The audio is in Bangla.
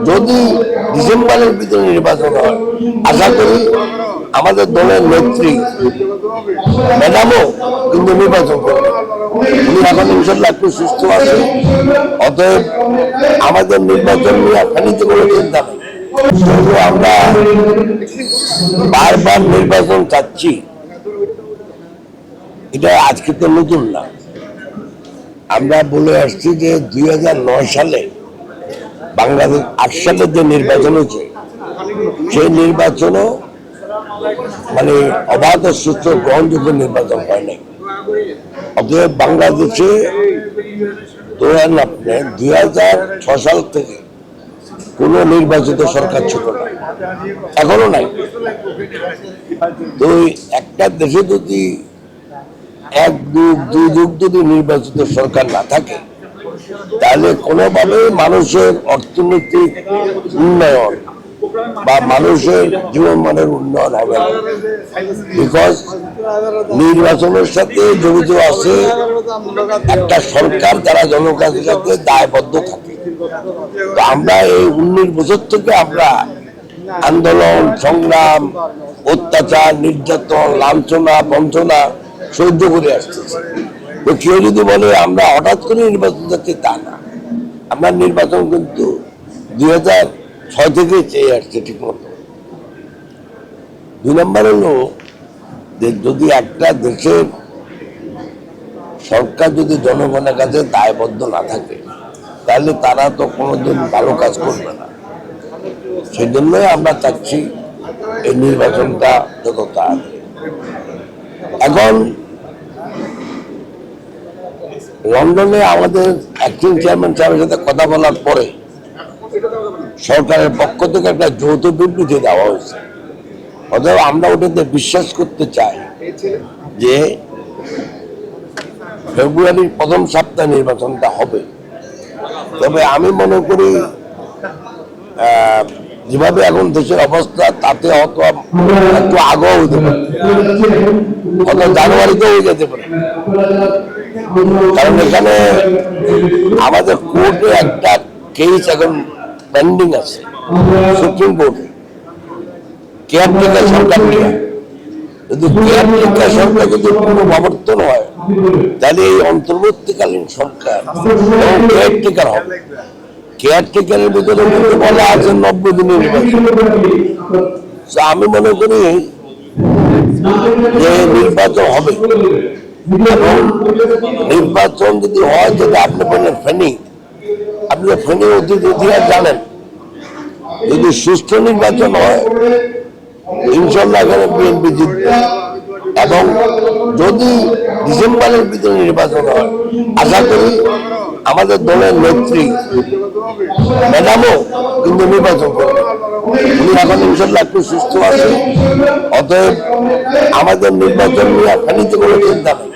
যদি ডিসেম্বরের ভিতরে নির্বাচন হয়, আশা করি আমাদের দলের নেত্রী ম্যাডামও কিন্তু নির্বাচন করবে। উনি এখন ইনশাল্লাহ একটু সুস্থ আছে, অতএব আমাদের নির্বাচন নিয়ে ফেনীতে কোনো চিন্তা নেই। আমরা বারবার নির্বাচন চাচ্ছি, এটা আজকে তো নতুন না। আমরা বলে আসছি যে 2009 সালে বাংলাদেশ 8 সালে যে নির্বাচন হয়েছে, সেই নির্বাচনও মানে অবাধ সুস্থ গ্রহণযোগ্য নির্বাচন হয় নাই। অতএব বাংলাদেশে 2006 সাল থেকে কোন নির্বাচিত সরকার ছিল না, এখনো নাই। তো একটা দেশে যদি দুই যুগ যদি নির্বাচিত সরকার না থাকে, তাহলে কোনোভাবে মানুষের অর্থনৈতিক উন্নয়ন বা মানুষের জীবনমানের উন্নয়ন হবে না। বিকজ নির্বাচনের সাথে জড়িত আছে একটা সরকার যারা জনগণের সাথে দায়বদ্ধ থাকে। তো আমরা এই 19 বছর থেকে আমরা আন্দোলন, সংগ্রাম, অত্যাচার, নির্যাতন, লাঞ্ছনা, বঞ্চনা সহ্য করে আসতেছি। তো কেউ যদি বলে আমরা হঠাৎ করে নির্বাচন যাচ্ছি, তা না। আমরা নির্বাচন কিন্তু 2006 থেকে চেয়ে আসছে ঠিক মতো। 2 নম্বর হলো যে যদি একটা দেশের সরকার যদি জনগণের কাছে দায়বদ্ধ না থাকে, তাহলে তারা তো কোনোদিন ভালো কাজ করবে না। সেই জন্যই আমরা চাচ্ছি এই নির্বাচনটা যত তাড়াতাড়ি। এখন লন্ডনে আমাদের অ্যাক্টিং চেয়ারম্যান সাহেবের সাথে কথা বলার পরে সরকারের পক্ষ থেকে একটা যৌথ বিবৃতি দেওয়া হয়েছে। অতএব আমরা ওটাতে বিশ্বাস করতে চাই যে ফেব্রুয়ারির প্রথম সপ্তাহে নির্বাচনটা হবে। তবে আমি মনে করি যেভাবে এখন দেশের অবস্থা, তাতে হয়তো একটু আগেও হইতে পারে, হয়তো জানুয়ারিতেও হয়ে যেতে পারে। কারণ এখানে আমাদের কোর্টে একটা কেস এখন পেন্ডিং আছে সুপ্রিম কোর্টে, কেয়ারটেকার সরকার নিয়ে। যদি কেয়ারটেকার সরকার যদি পুনঃপ্রবর্তন হয়, তাহলে এই অন্তর্বর্তীকালীন সরকার কেয়ারটেকার হবে। কেয়ারটেকারের ভিতরে কিন্তু বলা আছে 90 দিনের নির্বাচন। আমি মনে করি যে নির্বাচন হবে, এবং নির্বাচন যদি হয়, যেটা আপনি বললেন ফেনী, আপনি ফেনী ইতিহাস জানেন, যদি সুস্থ নির্বাচন হয় ইনশাল্লাহ এখানে বিএনপি জিতবে। এবং যদি ডিসেম্বরের ভিতরে নির্বাচন হয়, আশা করি আমাদের দলের নেত্রী ম্যাডামও কিন্তু নির্বাচন করবে। উনি এখন ইনশাল্লাহ একটু সুস্থ আছে, অতএব আমাদের নির্বাচন নিয়ে ফেনীতে কোনো চিন্তা নেই।